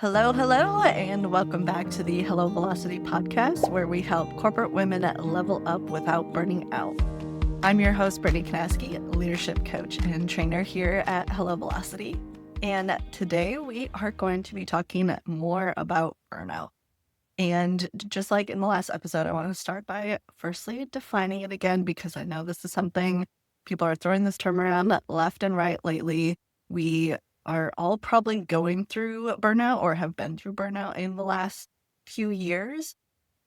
Hello, and welcome back to the Hello Velocity podcast, where we help corporate women level up without burning out. I'm your host, Brittany, leadership coach and trainer here at Hello Velocity. And today we are going to be talking more about burnout. And just like in the last episode, I want to start by firstly defining it again, because I know this is something people are throwing this term around left and right lately. We are all probably going through burnout or have been through burnout in the last few years,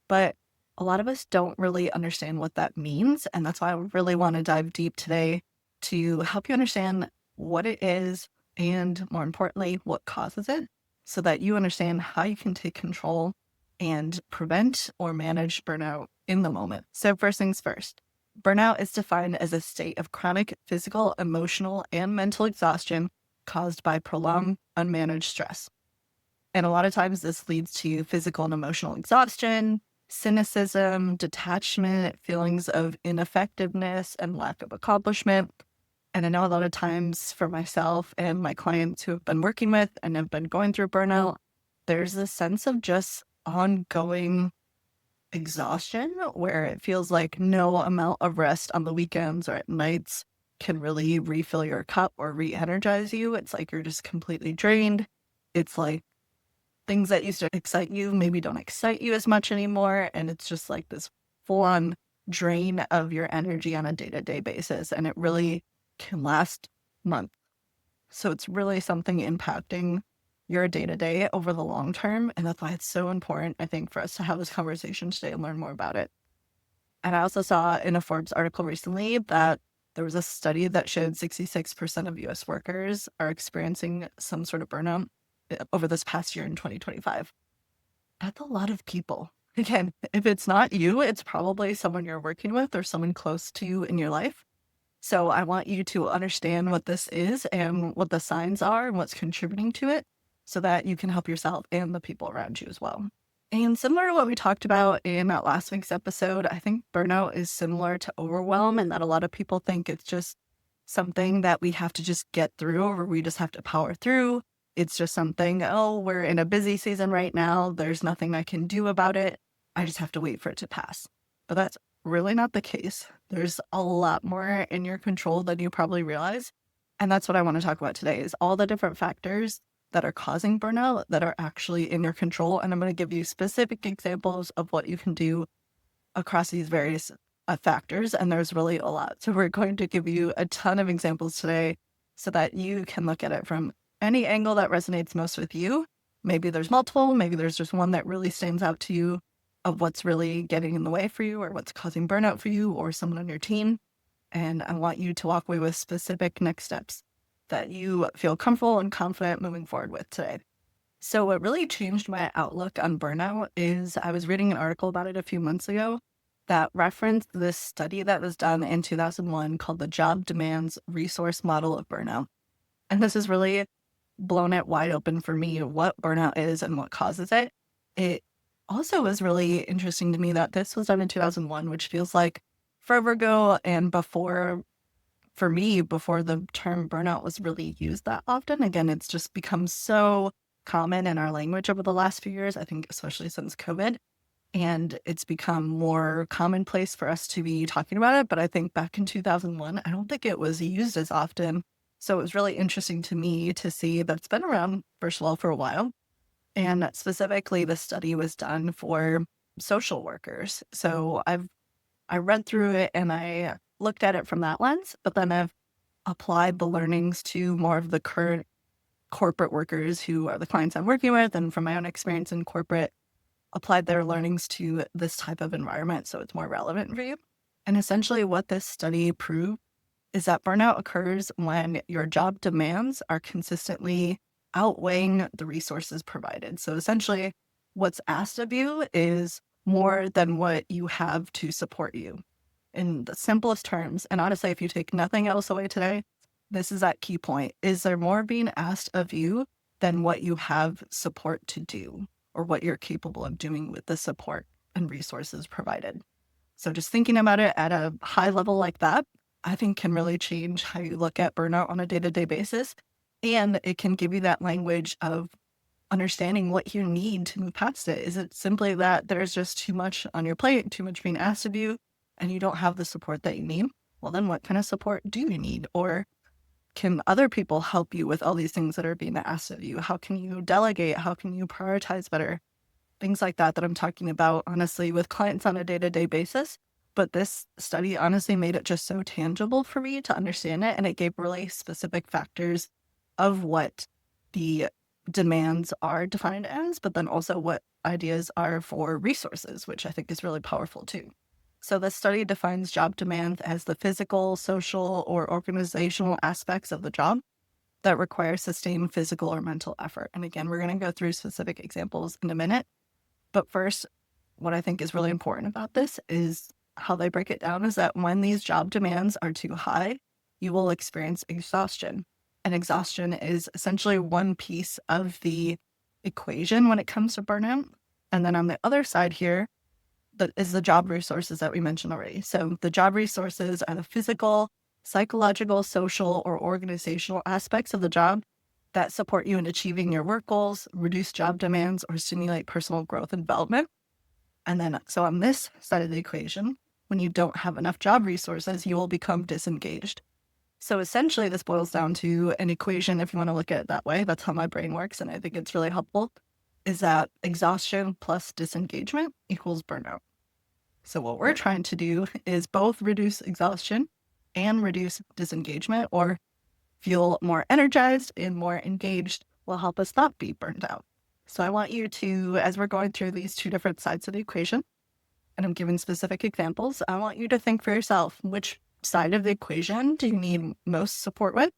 but a lot of us don't really understand what that means. And that's why I really want to dive deep today to help you understand what it is and, more importantly, what causes it, so that you understand how you can take control and prevent or manage burnout in the moment. So first things first, burnout is defined as a state of chronic physical, emotional, and mental exhaustion caused by prolonged unmanaged stress. And a lot of times this leads to physical and emotional exhaustion, cynicism, detachment, feelings of ineffectiveness and lack of accomplishment. And I know a lot of times for myself and my clients who have been working with and have been going through burnout, there's a sense of just ongoing exhaustion where it feels like no amount of rest on the weekends or at nights can really refill your cup or re-energize you. It's like you're just completely drained. It's like things that used to excite you maybe don't excite you as much anymore. And it's just like this full-on drain of your energy on a day-to-day basis. And it really can last months. So it's really something impacting your day-to-day over the long term. And that's why it's so important, I think, for us to have this conversation today and learn more about it. And I also saw in a Forbes article recently that there was a study that showed 66% of US workers are experiencing some sort of burnout over this past year in 2025. That's a lot of people. Again, if it's not you, it's probably someone you're working with or someone close to you in your life. So I want you to understand what this is and what the signs are and what's contributing to it so that you can help yourself and the people around you as well. And similar to what we talked about in last week's episode, I think burnout is similar to overwhelm, and that a lot of people think it's just something that we have to just get through or we just have to power through. It's just something, oh, we're in a busy season right now. There's nothing I can do about it. I just have to wait for it to pass. But that's really not the case. There's a lot more in your control than you probably realize. And that's what I want to talk about today is all the different factors that are causing burnout that are actually in your control. And I'm going to give you specific examples of what you can do across these various factors. And there's really a lot. So we're going to give you a ton of examples today so that you can look at it from any angle that resonates most with you. Maybe there's multiple, maybe there's just one that really stands out to you of what's really getting in the way for you or what's causing burnout for you or someone on your team. And I want you to walk away with specific next steps that you feel comfortable and confident moving forward with today. So what really changed my outlook on burnout is I was reading an article about it a few months ago that referenced this study that was done in 2001 called the Job Demands Resource Model of Burnout. And this has really blown it wide open for me what burnout is and what causes it. It also was really interesting to me that this was done in 2001, which feels like forever ago and before the term burnout was really used that often. Again, it's just become so common in our language over the last few years, I think especially since COVID. And it's become more commonplace for us to be talking about it. But I think back in 2001, I don't think it was used as often. So it was really interesting to me to see that it's been around, first of all, for a while. And specifically, the study was done for social workers. So I read through it and I looked at it from that lens, but then I've applied the learnings to more of the current corporate workers who are the clients I'm working with, and from my own experience in corporate, applied their learnings to this type of environment so it's more relevant for you. And essentially what this study proved is that burnout occurs when your job demands are consistently outweighing the resources provided. So essentially what's asked of you is more than what you have to support you. In the simplest terms, and honestly, if you take nothing else away today, this is that key point. Is there more being asked of you than what you have support to do or what you're capable of doing with the support and resources provided? So just thinking about it at a high level like that, I think can really change how you look at burnout on a day-to-day basis. And it can give you that language of understanding what you need to move past it. Is it simply that there's just too much on your plate, too much being asked of you, and you don't have the support that you need? Well, then what kind of support do you need? Or can other people help you with all these things that are being asked of you? How can you delegate? How can you prioritize better? Things like that I'm talking about, honestly, with clients on a day-to-day basis. But this study honestly made it just so tangible for me to understand it. And it gave really specific factors of what the demands are defined as, but then also what ideas are for resources, which I think is really powerful too. So this study defines job demands as the physical, social, or organizational aspects of the job that require sustained physical or mental effort. And again, we're going to go through specific examples in a minute. But first, what I think is really important about this is how they break it down is that when these job demands are too high, you will experience exhaustion. And exhaustion is essentially one piece of the equation when it comes to burnout. And then on the other side here, that is the job resources that we mentioned already. So the job resources are the physical, psychological, social, or organizational aspects of the job that support you in achieving your work goals, reduce job demands, or stimulate personal growth and development. And then, so on this side of the equation, when you don't have enough job resources, you will become disengaged. So essentially, this boils down to an equation, if you want to look at it that way. That's how my brain works, and I think it's really helpful, is that exhaustion plus disengagement equals burnout. So what we're trying to do is both reduce exhaustion and reduce disengagement, or feel more energized and more engaged, will help us not be burned out. So I want you to, as we're going through these two different sides of the equation, and I'm giving specific examples, I want you to think for yourself, which side of the equation do you need most support with?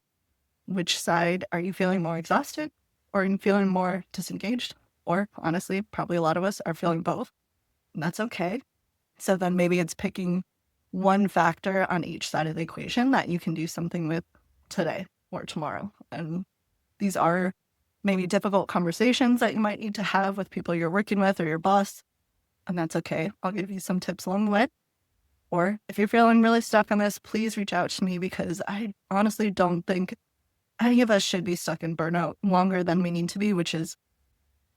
Which side are you feeling more exhausted? Or are you feeling more disengaged? Or honestly, probably a lot of us are feeling both. And that's okay. So then maybe it's picking one factor on each side of the equation that you can do something with today or tomorrow. And these are maybe difficult conversations that you might need to have with people you're working with or your boss. And that's okay. I'll give you some tips along the way. Or if you're feeling really stuck on this, please reach out to me, because I honestly don't think any of us should be stuck in burnout longer than we need to be, which is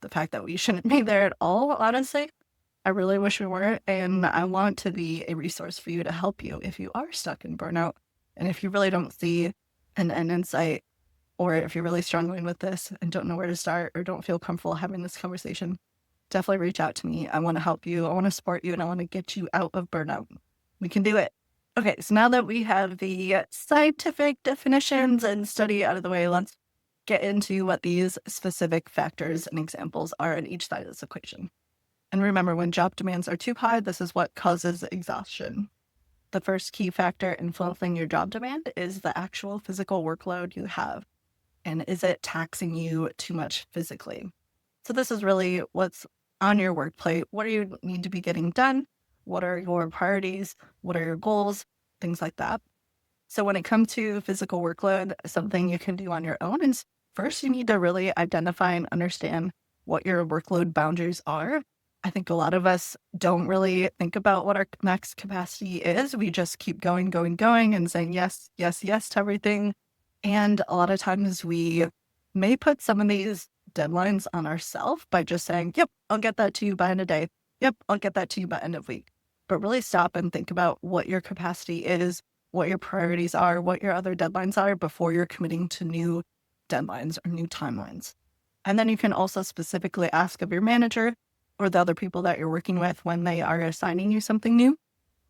the fact that we shouldn't be there at all, honestly. I really wish we weren't, and I want to be a resource for you to help you if you are stuck in burnout. And if you really don't see an end in sight, or if you're really struggling with this and don't know where to start or don't feel comfortable having this conversation, definitely reach out to me. I want to help you. I want to support you, and I want to get you out of burnout. We can do it. Okay, so now that we have the scientific definitions and study out of the way, let's get into what these specific factors and examples are in each side of this equation. And remember, when job demands are too high, this is what causes exhaustion. The first key factor influencing your job demand is the actual physical workload you have. And is it taxing you too much physically? So this is really what's on your work plate. What do you need to be getting done? What are your priorities? What are your goals? Things like that. So when it comes to physical workload, something you can do on your own is first you need to really identify and understand what your workload boundaries are. I think a lot of us don't really think about what our max capacity is. We just keep going and saying yes, yes, yes to everything. And a lot of times we may put some of these deadlines on ourselves by just saying, yep, I'll get that to you by end of day. Yep, I'll get that to you by end of week. But really stop and think about what your capacity is, what your priorities are, what your other deadlines are before you're committing to new deadlines or new timelines. And then you can also specifically ask of your manager or the other people that you're working with when they are assigning you something new,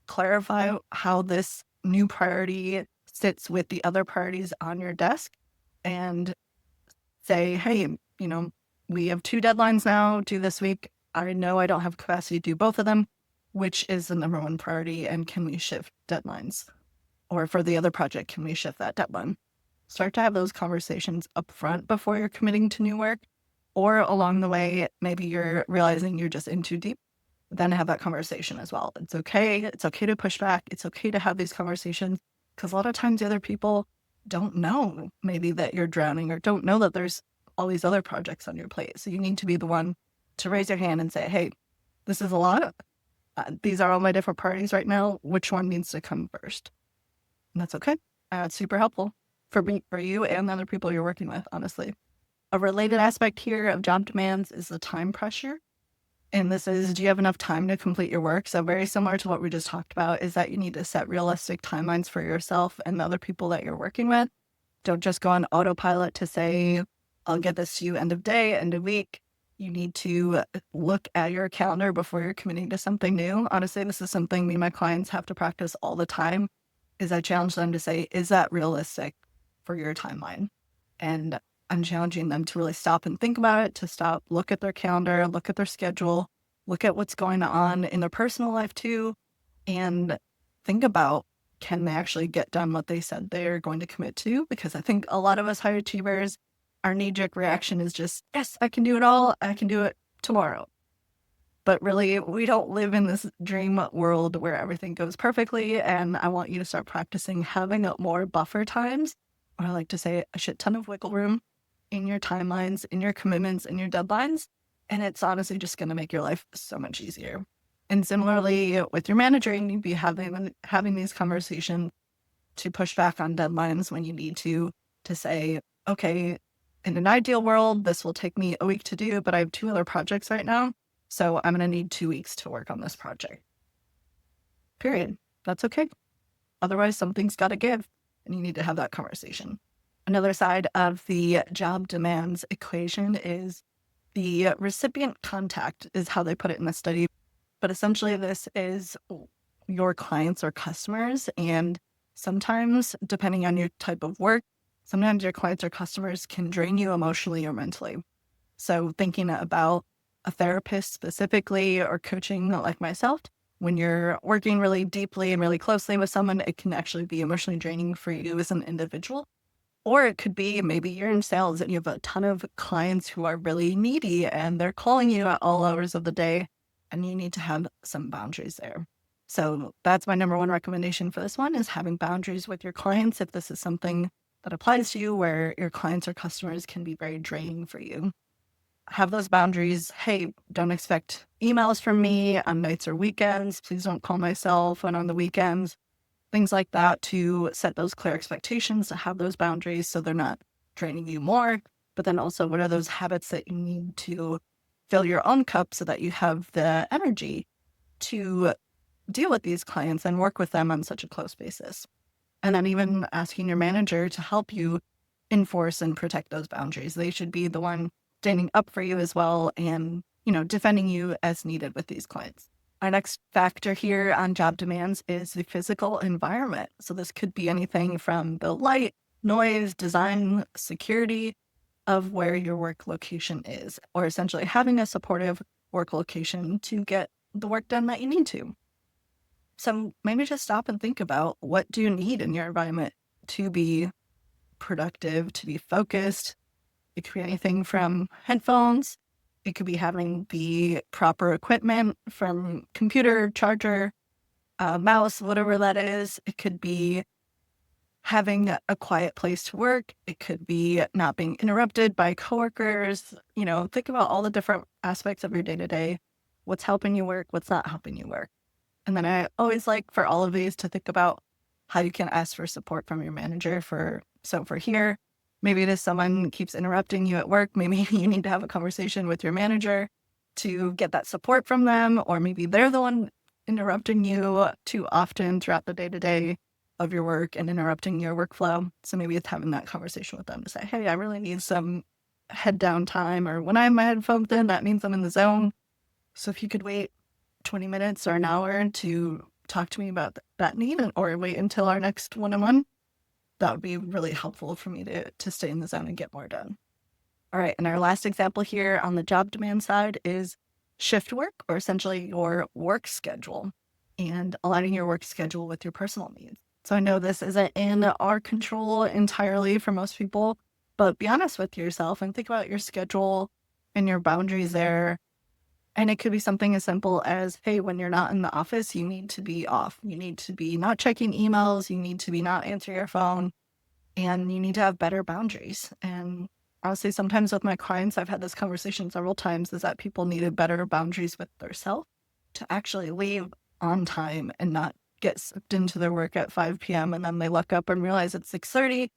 clarify how this new priority sits with the other priorities on your desk, and say, hey, we have 2 deadlines now due this week. I know I don't have capacity to do both of them. Which is the number one priority, and can we shift deadlines? Or for the other project, can we shift that deadline? Start to have those conversations up front before you're committing to new work, or along the way, maybe you're realizing you're just in too deep, then have that conversation as well. It's okay. It's okay to push back. It's okay to have these conversations, because a lot of times the other people don't know maybe that you're drowning, or don't know that there's all these other projects on your plate. So you need to be the one to raise your hand and say, hey, this is a lot. These are all my different priorities right now. Which one needs to come first? And that's okay. It's super helpful for me, for you, and the other people you're working with, honestly. A related aspect here of job demands is the time pressure. And this is, do you have enough time to complete your work? So very similar to what we just talked about is that you need to set realistic timelines for yourself and the other people that you're working with. Don't just go on autopilot to say, I'll get this to you end of day, end of week. You need to look at your calendar before you're committing to something new. Honestly, this is something me and my clients have to practice all the time, is I challenge them to say, is that realistic for your timeline? And I'm challenging them to really stop and think about it, to stop, look at their calendar, look at their schedule, look at what's going on in their personal life too, and think about, can they actually get done what they said they're going to commit to? Because I think a lot of us high achievers, our knee-jerk reaction is just, yes, I can do it all. I can do it tomorrow. But really, we don't live in this dream world where everything goes perfectly. And I want you to start practicing having more buffer times, or I like to say a shit ton of wiggle room in your timelines, in your commitments, in your deadlines. And it's honestly just going to make your life so much easier. And similarly with your manager, you need to be having these conversations to push back on deadlines when you need to say, okay, in an ideal world, this will take me a week to do, but I have 2 other projects right now. So I'm going to need 2 weeks to work on this project. Period. That's okay. Otherwise, something's got to give, and you need to have that conversation. Another side of the job demands equation is the recipient contact, is how they put it in the study. But essentially, this is your clients or customers. And sometimes, depending on your type of work, sometimes your clients or customers can drain you emotionally or mentally. So thinking about a therapist specifically, or coaching like myself, when you're working really deeply and really closely with someone, it can actually be emotionally draining for you as an individual. Or it could be maybe you're in sales and you have a ton of clients who are really needy and they're calling you at all hours of the day, and you need to have some boundaries there. So that's my number one recommendation for this one, is having boundaries with your clients if this is something that applies to you where your clients or customers can be very draining for you. Have those boundaries. Hey, don't expect emails from me on nights or weekends. Please don't call my cell phone on the weekends. Things like that, to set those clear expectations, to have those boundaries so they're not draining you more. But then also, what are those habits that you need to fill your own cup so that you have the energy to deal with these clients and work with them on such a close basis? And then even asking your manager to help you enforce and protect those boundaries. They should be the one standing up for you as well, and, defending you as needed with these clients. Our next factor here on job demands is the physical environment. So this could be anything from the light, noise, design, security of where your work location is, or essentially having a supportive work location to get the work done that you need to. So maybe just stop and think about, what do you need in your environment to be productive, to be focused? It could be anything from headphones. It could be having the proper equipment, from computer, charger, mouse, whatever that is. It could be having a quiet place to work. It could be not being interrupted by coworkers. Think about all the different aspects of your day-to-day. What's helping you work? What's not helping you work? And then I always like for all of these to think about how you can ask for support from your manager. So for here, maybe it is someone keeps interrupting you at work. Maybe you need to have a conversation with your manager to get that support from them, or maybe they're the one interrupting you too often throughout the day-to-day of your work and interrupting your workflow. So maybe it's having that conversation with them to say, hey, I really need some head down time, or when I have my headphones in, that means I'm in the zone. So if you could wait 20 minutes or an hour to talk to me about that need, or wait until our next one-on-one, that would be really helpful for me to stay in the zone and get more done. All right, and our last example here on the job demand side is shift work, or essentially your work schedule, and aligning your work schedule with your personal needs. So I know this isn't in our control entirely for most people, but be honest with yourself and think about your schedule and your boundaries there. And it could be something as simple as, hey, when you're not in the office, you need to be off. You need to be not checking emails. You need to be not answering your phone. And you need to have better boundaries. And honestly, sometimes with my clients, I've had this conversation several times, is that people needed better boundaries with themselves to actually leave on time and not get sucked into their work at 5 p.m. and then they look up and realize it's 6:30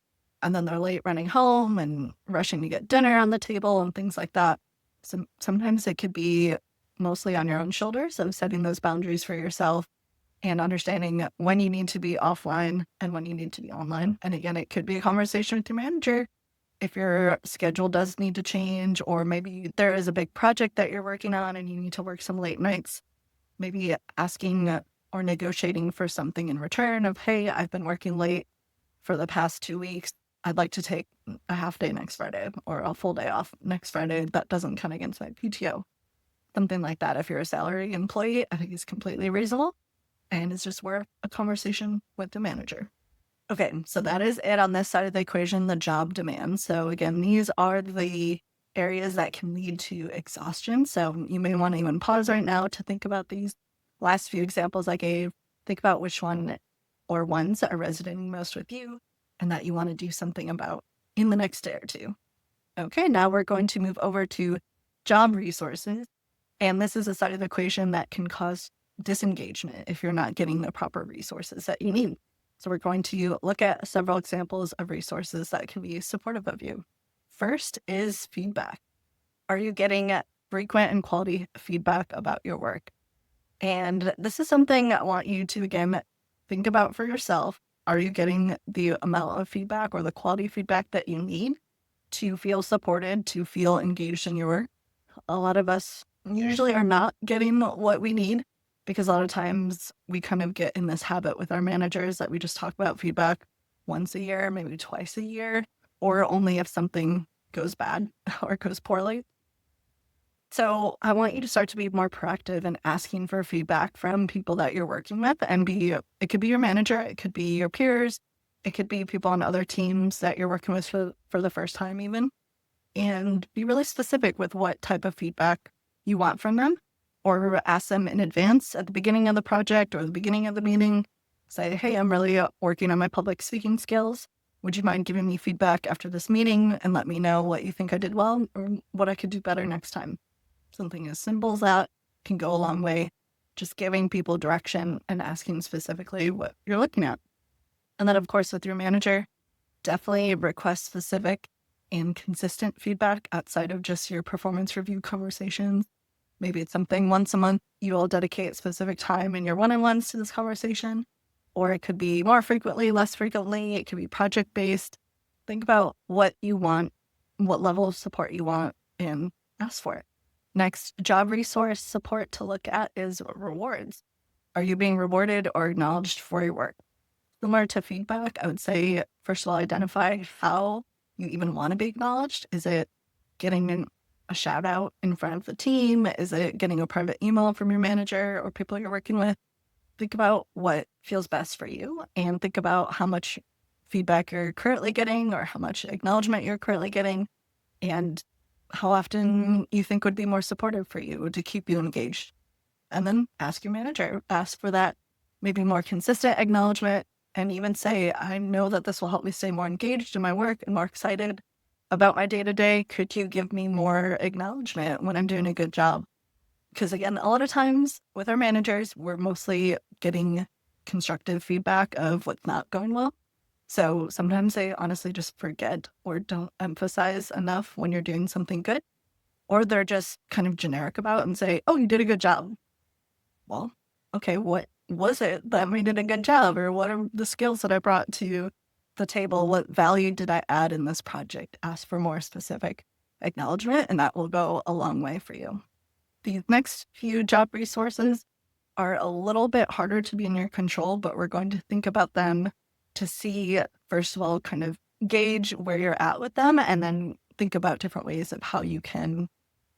and then they're late running home and rushing to get dinner on the table and things like that. So sometimes it could be mostly on your own shoulders of setting those boundaries for yourself and understanding when you need to be offline and when you need to be online. And again, it could be a conversation with your manager if your schedule does need to change, or maybe there is a big project that you're working on and you need to work some late nights. Maybe asking or negotiating for something in return of, hey, I've been working late for the past 2 weeks. I'd like to take a half day next Friday or a full day off next Friday. That doesn't count against my PTO. Something like that. If you're a salary employee, I think is completely reasonable and it's just worth a conversation with the manager. Okay, so that is it on this side of the equation, the job demands. So again, these are the areas that can lead to exhaustion. So you may want to even pause right now to think about these last few examples I gave. Think about which one or ones are resonating most with you and that you want to do something about in the next day or two. Okay, now we're going to move over to job resources. And this is a side of the equation that can cause disengagement if you're not getting the proper resources that you need. So we're going to look at several examples of resources that can be supportive of you. First is feedback. Are you getting frequent and quality feedback about your work? And this is something I want you to, again, think about for yourself. Are you getting the amount of feedback or the quality feedback that you need to feel supported, to feel engaged in your work? A lot of us usually are not getting what we need because a lot of times we kind of get in this habit with our managers that we just talk about feedback once a year, maybe twice a year, or only if something goes bad or goes poorly. So I want you to start to be more proactive in asking for feedback from people that you're working with, and it could be your manager, it could be your peers, it could be people on other teams that you're working with for the first time even, and be really specific with what type of feedback you want from them, or ask them in advance at the beginning of the project or the beginning of the meeting. Say, hey, I'm really working on my public speaking skills. Would you mind giving me feedback after this meeting and let me know what you think I did well or what I could do better next time? Something as simple as that can go a long way. Just giving people direction and asking specifically what you're looking at. And then, of course, with your manager, definitely request specific and consistent feedback outside of just your performance review conversations. Maybe it's something once a month you will dedicate specific time in your one-on-ones to this conversation, or it could be more frequently, less frequently. It could be project-based. Think about what you want, what level of support you want, and ask for it. Next, job resource support to look at is rewards. Are you being rewarded or acknowledged for your work? Similar to feedback, I would say, first of all, identify how you even want to be acknowledged. Is it getting a shout out in front of the team? Is it getting a private email from your manager or people you're working with? Think about what feels best for you and think about how much feedback you're currently getting or how much acknowledgement you're currently getting and how often you think would be more supportive for you to keep you engaged. And then ask your manager, ask for that maybe more consistent acknowledgement, and even say, I know that this will help me stay more engaged in my work and more excited about my day-to-day. Could you give me more acknowledgement when I'm doing a good job? Because again, a lot of times with our managers, we're mostly getting constructive feedback of what's not going well. So sometimes they honestly just forget or don't emphasize enough when you're doing something good, or they're just kind of generic about it and say, oh, you did a good job. Well, okay, what was it that made it a good job? Or what are the skills that I brought to the table? What value did I add in this project? Ask for more specific acknowledgement, and that will go a long way for you. These next few job resources are a little bit harder to be in your control, but we're going to think about them to see, first of all, kind of gauge where you're at with them, and then think about different ways of how you can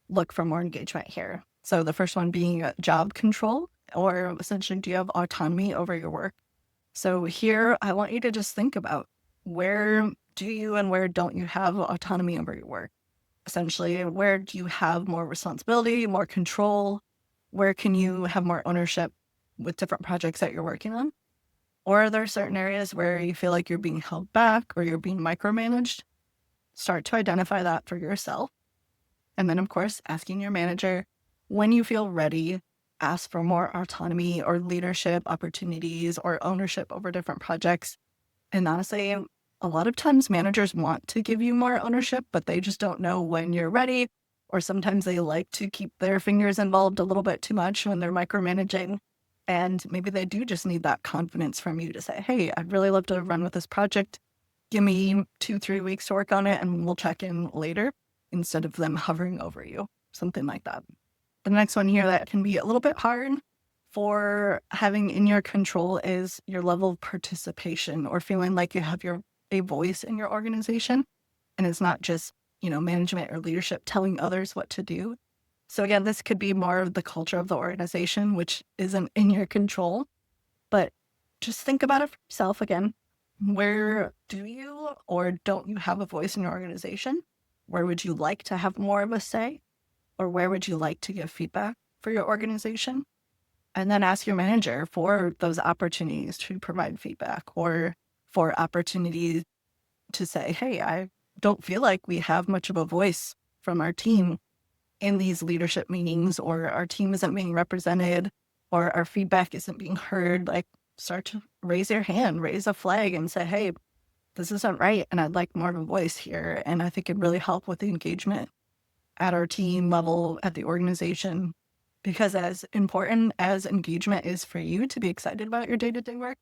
look for more engagement here. So the first one being job control, or essentially, do you have autonomy over your work? So here, I want you to just think about where do you and where don't you have autonomy over your work? Essentially, where do you have more responsibility, more control? Where can you have more ownership with different projects that you're working on? Or are there certain areas where you feel like you're being held back or you're being micromanaged? Start to identify that for yourself. And then, of course, asking your manager, when you feel ready, ask for more autonomy or leadership opportunities or ownership over different projects. And honestly, a lot of times managers want to give you more ownership, but they just don't know when you're ready. Or sometimes they like to keep their fingers involved a little bit too much when they're micromanaging. And maybe they do just need that confidence from you to say, hey, I'd really love to run with this project. Give me 2-3 weeks to work on it and we'll check in later, instead of them hovering over you, something like that. The next one here that can be a little bit hard for having in your control is your level of participation, or feeling like you have a voice in your organization. And it's not just, management or leadership telling others what to do. So again, this could be more of the culture of the organization, which isn't in your control. But just think about it for yourself again. Where do you or don't you have a voice in your organization? Where would you like to have more of a say? Or where would you like to give feedback for your organization? And then ask your manager for those opportunities to provide feedback, or for opportunities to say, hey, I don't feel like we have much of a voice from our team in these leadership meetings, or our team isn't being represented, or our feedback isn't being heard. Like, start to raise your hand, raise a flag and say, hey, this isn't right. And I'd like more of a voice here. And I think it'd really help with the engagement at our team level, at the organization. Because as important as engagement is for you to be excited about your day-to-day work,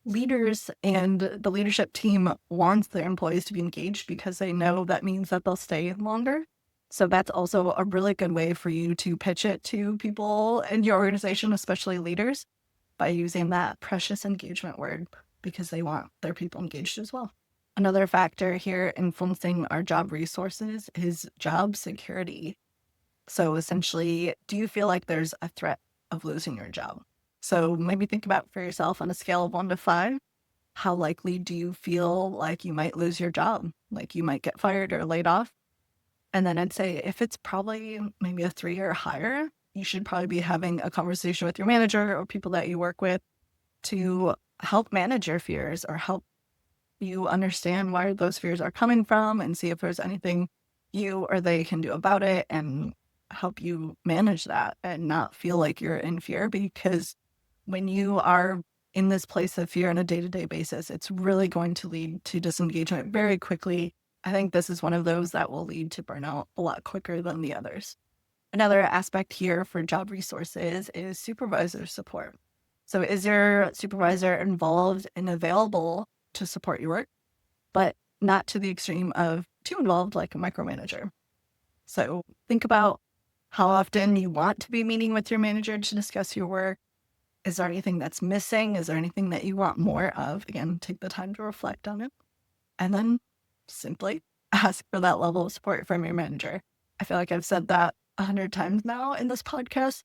leaders and the leadership team wants their employees to be engaged, because they know that means that they'll stay longer. So that's also a really good way for you to pitch it to people in your organization, especially leaders, by using that precious engagement word, because they want their people engaged as well. Another factor here influencing our job resources is job security. So essentially, do you feel like there's a threat of losing your job? So maybe think about for yourself on a scale of 1 to 5, how likely do you feel like you might lose your job? Like you might get fired or laid off? And then I'd say if it's probably maybe a 3 or higher, you should probably be having a conversation with your manager or people that you work with to help manage your fears, or help you understand where those fears are coming from, and see if there's anything you or they can do about it, and help you manage that and not feel like you're in fear. Because when you are in this place of fear on a day-to-day basis, it's really going to lead to disengagement very quickly. I think this is one of those that will lead to burnout a lot quicker than the others. Another aspect here for job resources is supervisor support. So is your supervisor involved and available to support your work, but not to the extreme of too involved, like a micromanager? So think about how often you want to be meeting with your manager to discuss your work. Is there anything that's missing? Is there anything that you want more of? Again, take the time to reflect on it. And then simply ask for that level of support from your manager. I feel like I've said that 100 times now in this podcast,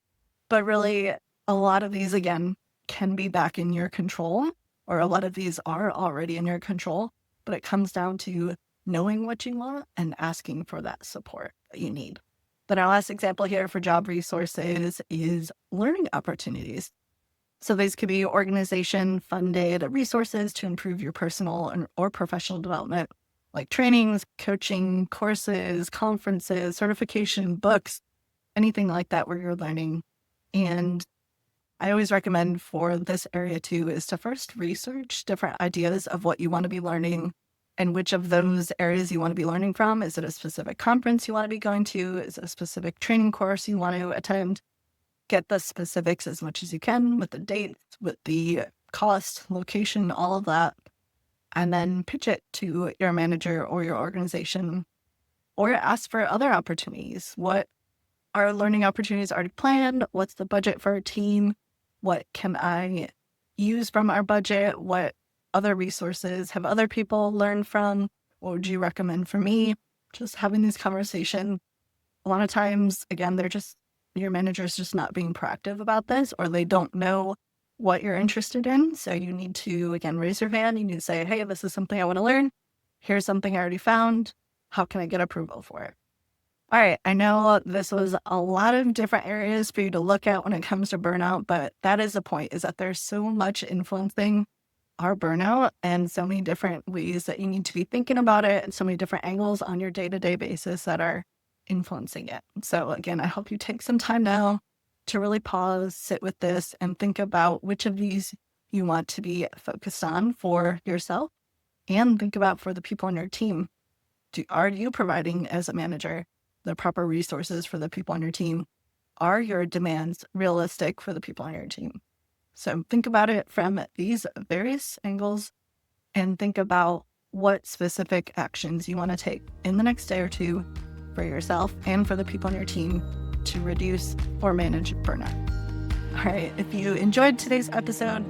but really a lot of these, again, can be back in your control, or a lot of these are already in your control, but it comes down to knowing what you want and asking for that support that you need. Then our last example here for job resources is learning opportunities. So these could be organization-funded resources to improve your personal or professional development, like trainings, coaching, courses, conferences, certification, books, anything like that where you're learning. And I always recommend for this area too is to first research different ideas of what you want to be learning and which of those areas you want to be learning from. Is it a specific conference you want to be going to? Is it a specific training course you want to attend? Get the specifics as much as you can with the dates, with the cost, location, all of that, and then pitch it to your manager or your organization, or ask for other opportunities. What are learning opportunities already planned? What's the budget for our team? What can I use from our budget? What other resources have other people learned from? What would you recommend for me? Just having these conversations. A lot of times, again, your manager's just not being proactive about this, or they don't know what you're interested in. So you need to, again, raise your hand. You need to say, hey, this is something I want to learn. Here's something I already found. How can I get approval for it? All right, I know this was a lot of different areas for you to look at when it comes to burnout, but that is the point, is that there's so much influencing our burnout and so many different ways that you need to be thinking about it, and so many different angles on your day-to-day basis that are influencing it. So again, I hope you take some time now to really pause, sit with this, and think about which of these you want to be focused on for yourself, And think about for the people on your team. Are you providing, as a manager, the proper resources for the people on your team? Are your demands realistic for the people on your team? So think about it from these various angles and think about what specific actions you want to take in the next day or two for yourself and for the people on your team to reduce or manage burnout. All right, if you enjoyed today's episode,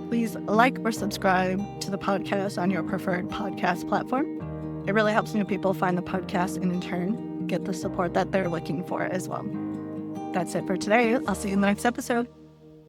please like or subscribe to the podcast on your preferred podcast platform. It really helps new people find the podcast and in turn get the support that they're looking for as well. That's it for today. I'll see you in the next episode.